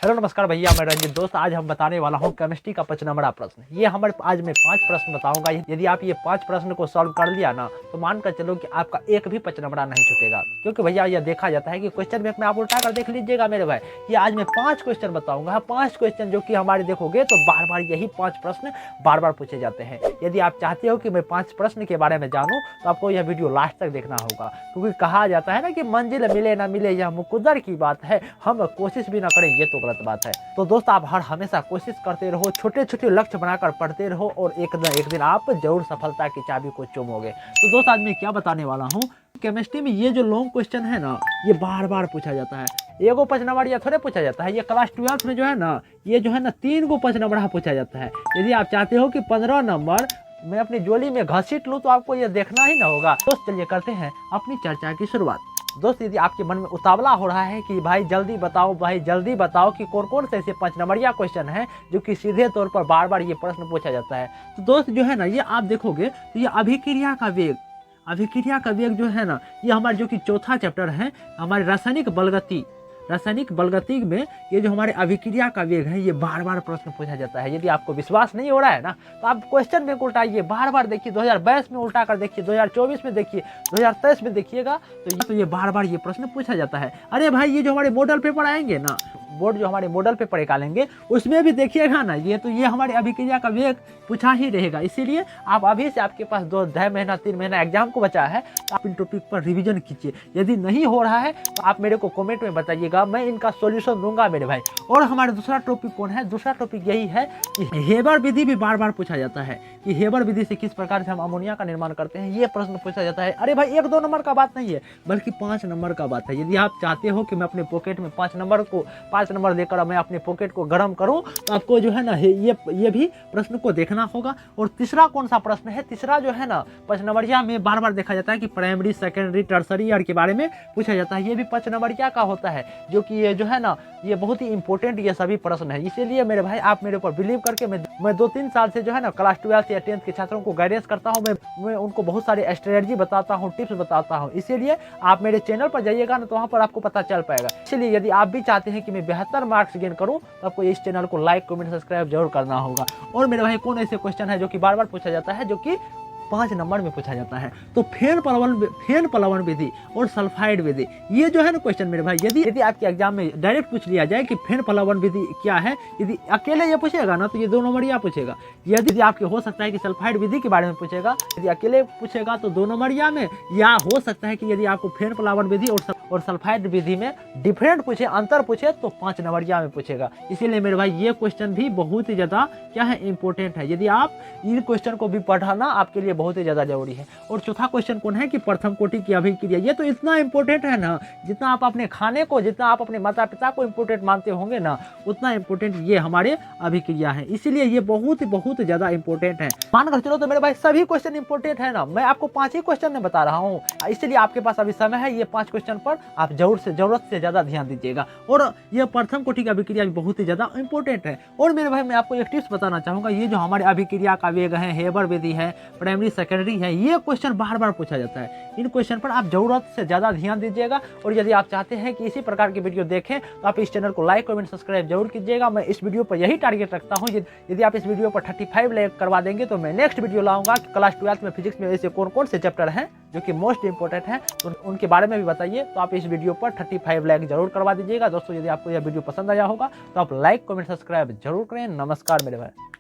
Hello नमस्कार भैया, मैं रंजित दोस्त। आज हम बताने वाला हूँ केमिस्ट्री का 5 नंबर प्रश्न। ये हमारे आज मैं 5 प्रश्न बताऊंगा। यदि आप ये 5 प्रश्न को सॉल्व कर लिया ना तो मानकर चलो कि आपका एक भी 5 नंबर नहीं छूटेगा। क्योंकि भैया ये देखा जाता है कि क्वेश्चन बैंक में आप उल्टा कर देख लीजिएगा मेरे भाई। ये आज मैं 5 क्वेश्चन बताऊंगा, 5 क्वेश्चन जो कि हमारे देखोगे तो बार बार यही 5 प्रश्न बार बार पूछे जाते हैं। यदि आप चाहते हो कि मैं 5 प्रश्न के बारे में जानूं तो आपको यह वीडियो लास्ट तक देखना होगा। क्योंकि कहा जाता है ना कि मंजिल मिले ना मिले यह मुकद्दर की बात है, हम कोशिश भी ना करें ये तो गलत बात है। तो दोस्त आप हर हमेशा कोशिश करते रहो, छोटे छोटे लक्ष्य बनाकर पढ़ते रहो और एक दिन आप जरूर सफलता की चाबी को चूमोगे। तो दोस्त आज मैं क्या बताने वाला हूँ, केमिस्ट्री में ये जो लॉन्ग क्वेश्चन है ना ये बार बार पूछा जाता है। एगो 5 नंबर या थोड़े पूछा जाता है, ये क्लास 12 में जो है ना ये जो है ना 3 गो 5 नंबर पूछा जाता है। यदि आप चाहते हो कि 15 नंबर मैं अपनी जोली में घसीट लूँ तो आपको ये देखना ही ना होगा। दोस्त चलिए करते हैं अपनी चर्चा की शुरुआत। दोस्त यदि आपके मन में उतावला हो रहा है कि भाई जल्दी बताओ कि कौन कौन से ऐसे 5 नंबरिया क्वेश्चन हैं जो कि सीधे तौर पर बार बार ये प्रश्न पूछा जाता है, तो दोस्त जो है ना ये आप देखोगे तो ये अभिक्रिया का वेग जो है ना ये हमारे जो कि चौथा चैप्टर है हमारे रासायनिक बलगति में ये जो हमारे अभिक्रिया का वेग है ये बार बार प्रश्न पूछा जाता है। यदि आपको विश्वास नहीं हो रहा है ना तो आप क्वेश्चन में उल्टाइए, बार बार देखिए, 2022 में उल्टा कर देखिए, 2024 में देखिए, 2023 में देखिएगा तो ये बार बार ये प्रश्न पूछा जाता है। अरे भाई ये जो हमारे मॉडल पेपर आएंगे ना, बोर्ड जो हमारे मॉडल पेपर निकालेंगे उसमें भी देखिएगा ना ये हमारे अभिक्रिया का वेग पूछा ही रहेगा। इसीलिए आप अभी से आपके पास 2 महीना 3 महीना एग्जाम को बचा है तो आप इन टॉपिक पर रिवीजन कीजिए। यदि नहीं हो रहा है तो आप मेरे को कमेंट में बताइएगा, मैं इनका सॉल्यूशन दूंगा मेरे भाई। और हमारा दूसरा टॉपिक कौन है, दूसरा टॉपिक यही है कि हेबर विधि भी बार बार पूछा जाता है कि हेबर विधि से किस प्रकार से हम अमोनिया का निर्माण करते हैं, ये प्रश्न पूछा जाता है। अरे भाई 1-2 नंबर का बात नहीं है बल्कि 5 नंबर का बात है। यदि आप चाहते हो कि मैं अपने पॉकेट में 5 नंबर लेकर मैं अपने पॉकेट को गर्म करूं तो आपको जो है ना ये भी प्रश्न को देखना होगा। और तीसरा कौन सा प्रश्न है, तीसरा जो है ना 5 नंबरिया में बार बार देखा जाता है कि प्राइमरी सेकेंडरी टर्सरी ईयर के बारे में पूछा जाता है। ये भी 5 नंबरिया का होता है जो कि ये जो है ना ये बहुत ही इंपॉर्टेंट ये सभी प्रश्न है। इसीलिए मेरे भाई आप मेरे ऊपर बिलीव करके मैं 2-3 साल से जो है ना क्लास 12 या 10th के छात्रों को गाइडेंस करता हूँ। मैं उनको बहुत सारे स्ट्रेटजी बताता हूँ, टिप्स बताता हूँ। इसीलिए आप मेरे चैनल पर जाइएगा ना तो वहाँ पर आपको पता चल पाएगा। इसलिए यदि आप भी चाहते हैं कि मैं बेहतर मार्क्स गेन करूं तो आपको इस चैनल को लाइक कमेंट सब्सक्राइब जरूर करना होगा। और मेरे भाई कौन ऐसे क्वेश्चन है जो कि बार बार पूछा जाता है जो कि 5 नंबर में पूछा जाता है, तो फेन प्लवन विधि और सल्फाइड विधि, ये जो है ना क्वेश्चन मेरे भाई यदि आपके एग्जाम में डायरेक्ट पूछ लिया जाए कि फेन प्लवन विधि क्या है, यदि अकेले ये पूछेगा ना तो ये 2 नंबरिया पूछेगा। यदि आपके हो सकता है कि सल्फाइड विधि के बारे में पूछेगा, यदि अकेले पूछेगा तो 2 नंबरिया में, या हो सकता है कि यदि आपको फेन प्लवन विधि और सल्फाइड विधि में डिफरेंट पूछे, अंतर पूछे तो 5 नंबरिया में पूछेगा। इसीलिए मेरे भाई ये क्वेश्चन भी बहुत ही ज्यादा क्या है इंपॉर्टेंट है। यदि आप इन क्वेश्चन को भी पढ़ाना आपके लिए बहुत ही ज्यादा जरूरी है। और चौथा क्वेश्चन कौन है कि प्रथम कोटि की अभिक्रिया, ये तो इतना इंपॉर्टेंट है ना, जितना आप अपने खाने को, जितना आप अपने माता पिता को इंपॉर्टेंट मानते होंगे ना उतना इंपॉर्टेंट ये हमारे अभिक्रिया है। इसीलिए ये बहुत ज्यादा इंपॉर्टेंट है। मानकर चलो तो मेरे भाई सभी क्वेश्चन इंपॉर्टेंट है ना, मैं आपको 5 ही क्वेश्चन में बता रहा हूँ। इसलिए आपके पास अभी समय है, ये 5 क्वेश्चन पर आप जरूरत से ज्यादा ध्यान दीजिएगा। और ये प्रथम कोटि की अभिक्रिया भी बहुत ही ज्यादा इंपॉर्टेंट है। और मेरे भाई मैं आपको एक टिप्स बताना चाहूंगा, ये जो हमारे अभिक्रिया का वेग है, हेबर विधि है, प्राइमरी सेकेंडरी है, ये क्वेश्चन बार बार पूछा जाता है। इन क्वेश्चन पर आप जरूरत से ज्यादा ध्यान दीजिएगा। और यदि आप चाहते हैं कि इसी प्रकार की वीडियो देखें तो आप इस चैनल को लाइक कमेंट सब्सक्राइब जरूर कीजिएगा। मैं इस वीडियो पर यही टारगेट रखता हूं, यदि आप इस वीडियो पर 35 लाइक करवा देंगे तो मैं नेक्स्ट वीडियो लाऊंगा कि क्लास 12 में फिजिक्स में ऐसे कौन कौन से चैप्टर हैं जो कि मोस्ट इंपॉर्टेंट है तो उनके बारे में भी बताइए। तो आप इस वीडियो पर 35 लाइक जरूर करवा दीजिएगा। दोस्तों यदि आपको यह वीडियो पसंद आया होगा तो आप लाइक कमेंट सब्सक्राइब जरूर करें। नमस्कार मेरे भाई।